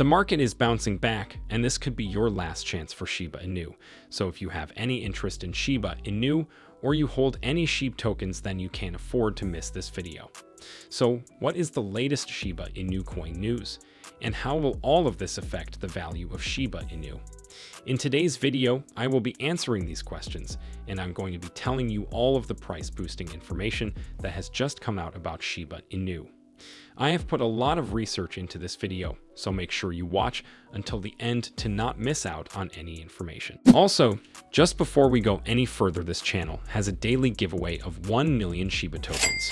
The market is bouncing back, and this could be your last chance for Shiba Inu. So if you have any interest in Shiba Inu, or you hold any SHIB tokens, then you can't afford to miss this video. So what is the latest Shiba Inu coin news? And how will all of this affect the value of Shiba Inu? In today's video, I will be answering these questions, and I'm going to be telling you all of the price-boosting information that has just come out about Shiba Inu. I have put a lot of research into this video, so make sure you watch until the end to not miss out on any information. Also, just before we go any further, this channel has a daily giveaway of 1 million Shiba tokens.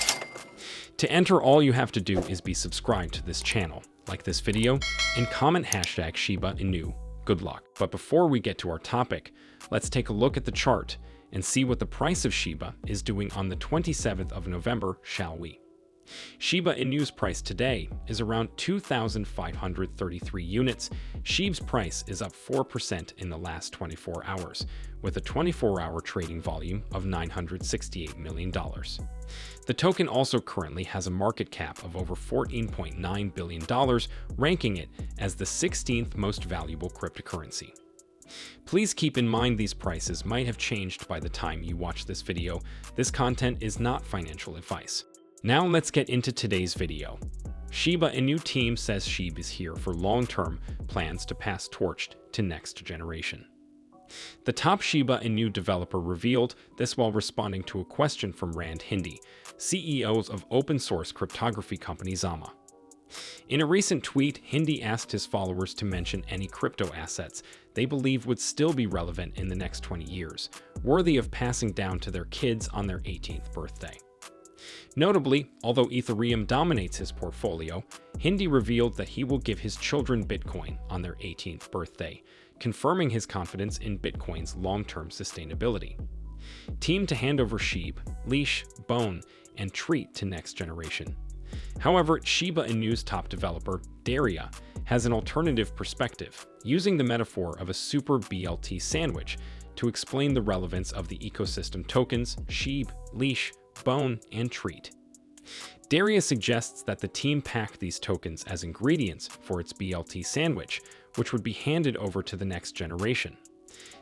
To enter, all you have to do is be subscribed to this channel, like this video, and comment hashtag Shiba Inu. Good luck. But before we get to our topic, let's take a look at the chart and see what the price of Shiba is doing on the 27th of November, shall we? Shiba Inu's price today is around 2,533 units. SHIB's price is up 4% in the last 24 hours, with a 24-hour trading volume of $968 million. The token also currently has a market cap of over $14.9 billion, ranking it as the 16th most valuable cryptocurrency. Please keep in mind these prices might have changed by the time you watch this video. This content is not financial advice. Now let's get into today's video. Shiba Inu team says Shib is here for long-term plans to pass torch to next generation. The top Shiba Inu developer revealed this while responding to a question from Rand Hindi, CEO of open-source cryptography company Zama. In a recent tweet, Hindi asked his followers to mention any crypto assets they believe would still be relevant in the next 20 years, worthy of passing down to their kids on their 18th birthday. Notably, although Ethereum dominates his portfolio, Hindi revealed that he will give his children Bitcoin on their 18th birthday, confirming his confidence in Bitcoin's long-term sustainability. Team to hand over Shib, leash, bone, and treat to next generation. However, Shiba Inu's top developer, Daria, has an alternative perspective, using the metaphor of a super BLT sandwich to explain the relevance of the ecosystem tokens Shib, leash, bone, and treat. Daria suggests that the team pack these tokens as ingredients for its BLT sandwich, which would be handed over to the next generation.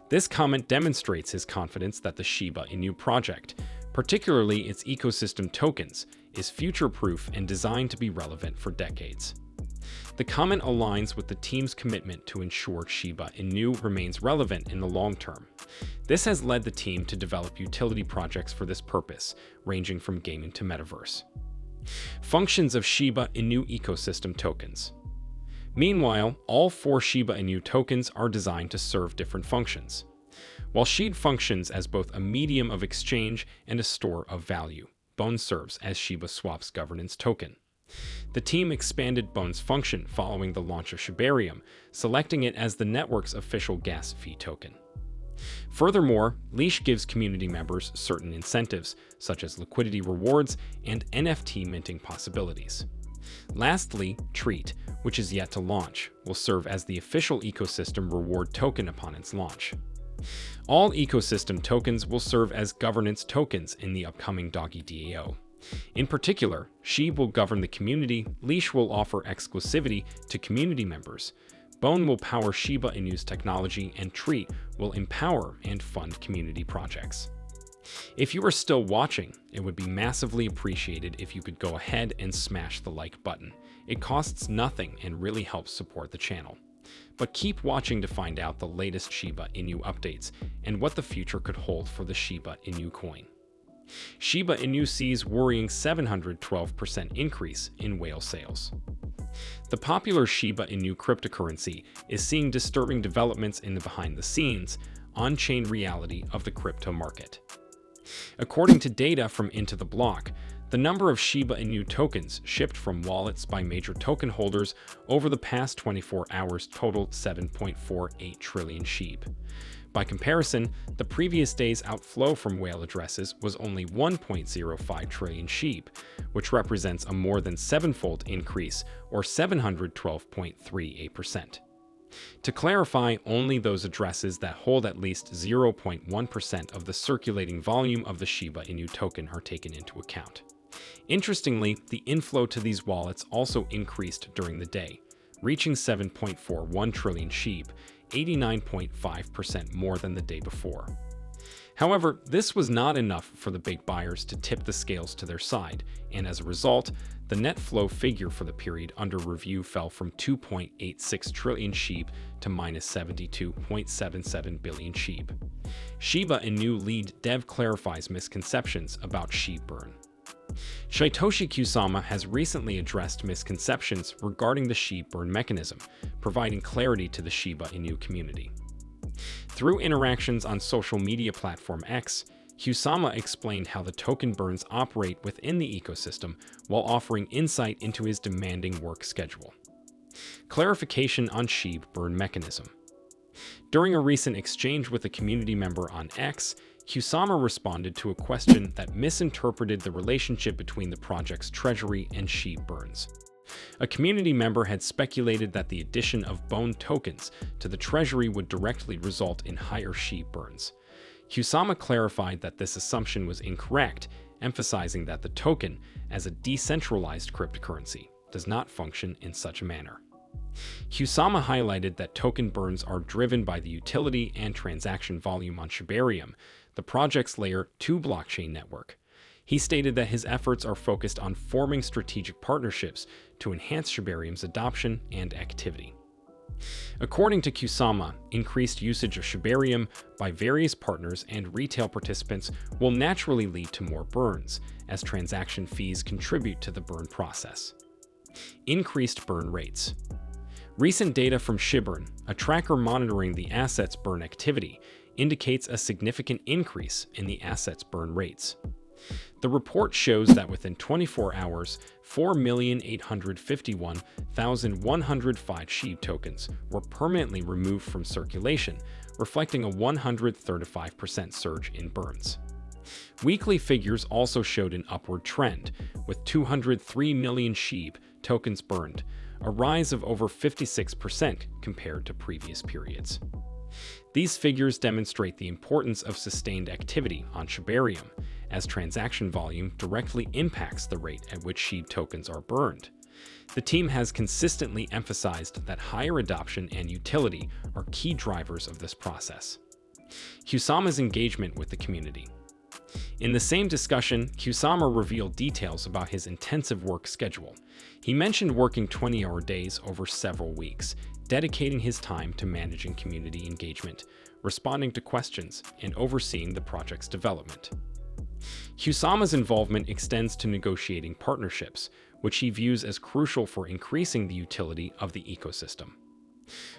This comment demonstrates his confidence that the Shiba Inu project, particularly its ecosystem tokens, is future-proof and designed to be relevant for decades. The comment aligns with the team's commitment to ensure Shiba Inu remains relevant in the long term. This has led the team to develop utility projects for this purpose, ranging from gaming to metaverse. Functions of Shiba Inu ecosystem tokens. Meanwhile, all 4 Shiba Inu tokens are designed to serve different functions. While Shib functions as both a medium of exchange and a store of value, Bone serves as shibaswap's governance token. The team expanded Bone's function following the launch of Shibarium, selecting it as the network's official gas fee token. Furthermore, Leash gives community members certain incentives, such as liquidity rewards and NFT minting possibilities. Lastly, Treat, which is yet to launch, will serve as the official ecosystem reward token upon its launch. All ecosystem tokens will serve as governance tokens in the upcoming Doggy DAO. In particular, Shib will govern the community, Leash will offer exclusivity to community members, Bone will power Shiba Inu's technology, and Treat will empower and fund community projects. If you are still watching, it would be massively appreciated if you could go ahead and smash the like button. It costs nothing and really helps support the channel. But keep watching to find out the latest Shiba Inu updates and what the future could hold for the Shiba Inu coin. Shiba Inu sees worrying 712% increase in whale sales. The popular Shiba Inu cryptocurrency is seeing disturbing developments in the behind-the-scenes, on-chain reality of the crypto market. According to data from Into the Block, the number of Shiba Inu tokens shipped from wallets by major token holders over the past 24 hours totaled 7.48 trillion Shib. By comparison, the previous day's outflow from whale addresses was only 1.05 trillion Shib, which represents a more than 7-fold increase, or 712.38%. To clarify, only those addresses that hold at least 0.1% of the circulating volume of the Shiba Inu token are taken into account. Interestingly, the inflow to these wallets also increased during the day, reaching 7.41 trillion Shib, 89.5% more than the day before. However, this was not enough for the big buyers to tip the scales to their side, and as a result, the net flow figure for the period under review fell from 2.86 trillion Shib to minus 72.77 billion Shib. Shiba Inu lead dev clarifies misconceptions about Shib burn. Satoshi Kusama has recently addressed misconceptions regarding the Shib burn mechanism, providing clarity to the Shiba Inu community. Through interactions on social media platform X, Kusama explained how the token burns operate within the ecosystem while offering insight into his demanding work schedule. Clarification on Shib burn mechanism. During a recent exchange with a community member on X, Kusama responded to a question that misinterpreted the relationship between the project's treasury and Shib burns. A community member had speculated that the addition of bone tokens to the treasury would directly result in higher Shib burns. Kusama clarified that this assumption was incorrect, emphasizing that the token, as a decentralized cryptocurrency, does not function in such a manner. Kusama highlighted that token burns are driven by the utility and transaction volume on Shibarium, the project's Layer 2 blockchain network. He stated that his efforts are focused on forming strategic partnerships to enhance Shibarium's adoption and activity. According to Kusama, increased usage of Shibarium by various partners and retail participants will naturally lead to more burns, as transaction fees contribute to the burn process. Increased burn rates. Recent data from Shibburn, a tracker monitoring the asset's burn activity, indicates a significant increase in the asset's burn rates. The report shows that within 24 hours, 4,851,105 Shib tokens were permanently removed from circulation, reflecting a 135% surge in burns. Weekly figures also showed an upward trend, with 203 million Shib tokens burned, a rise of over 56% compared to previous periods. These figures demonstrate the importance of sustained activity on Shibarium, as transaction volume directly impacts the rate at which Shib tokens are burned. The team has consistently emphasized that higher adoption and utility are key drivers of this process. Kusama's engagement with the community. In the same discussion, Kusama revealed details about his intensive work schedule. He mentioned working 20-hour days over several weeks, dedicating his time to managing community engagement, responding to questions, and overseeing the project's development. Kusama's involvement extends to negotiating partnerships, which he views as crucial for increasing the utility of the ecosystem.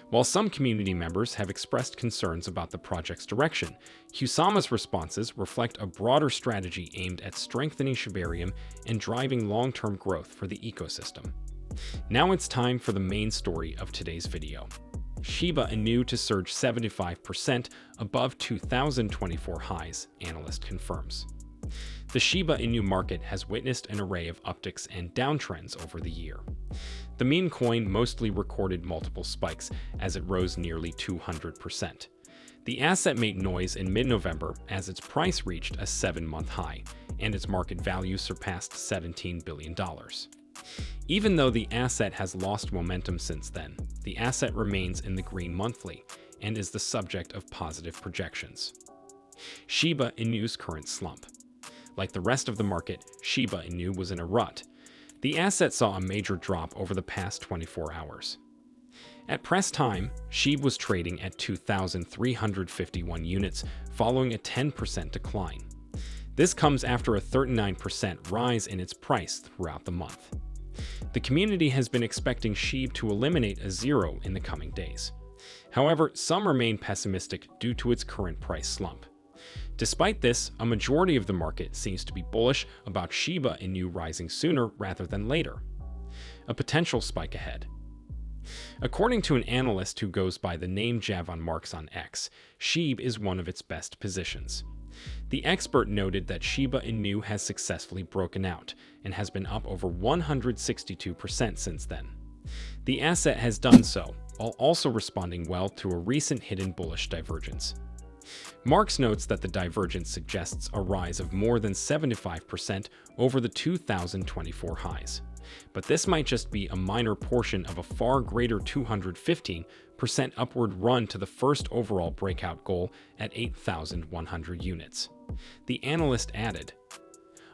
While some community members have expressed concerns about the project's direction, Kusama's responses reflect a broader strategy aimed at strengthening Shibarium and driving long-term growth for the ecosystem. Now it's time for the main story of today's video. Shiba Inu to surge 75% above 2024 highs, analyst confirms. The Shiba Inu market has witnessed an array of upticks and downtrends over the year. The meme coin mostly recorded multiple spikes as it rose nearly 200%. The asset made noise in mid-November as its price reached a 7-month high, and its market value surpassed $17 billion. Even though the asset has lost momentum since then, the asset remains in the green monthly and is the subject of positive projections. Shiba Inu's current slump. Like the rest of the market, Shiba Inu was in a rut. The asset saw a major drop over the past 24 hours. At press time, Shib was trading at 2,351 units, following a 10% decline. This comes after a 39% rise in its price throughout the month. The community has been expecting Shib to eliminate a zero in the coming days. However, some remain pessimistic due to its current price slump. Despite this, a majority of the market seems to be bullish about Shiba Inu rising sooner rather than later. A potential spike ahead. According to an analyst who goes by the name Javon Marks on X, Shib is one of its best positions. The expert noted that Shiba Inu has successfully broken out and has been up over 162% since then. The asset has done so, while also responding well to a recent hidden bullish divergence. Marks notes that the divergence suggests a rise of more than 75% over the 2024 highs. But this might just be a minor portion of a far greater 215% upward run to the first overall breakout goal at 8,100 units. The analyst added,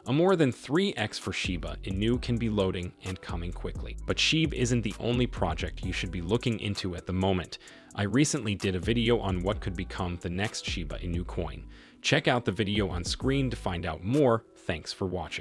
a more than 3x for Shiba Inu can be loading and coming quickly. But Shib isn't the only project you should be looking into at the moment. I recently did a video on what could become the next Shiba Inu coin. Check out the video on screen to find out more. Thanks for watching.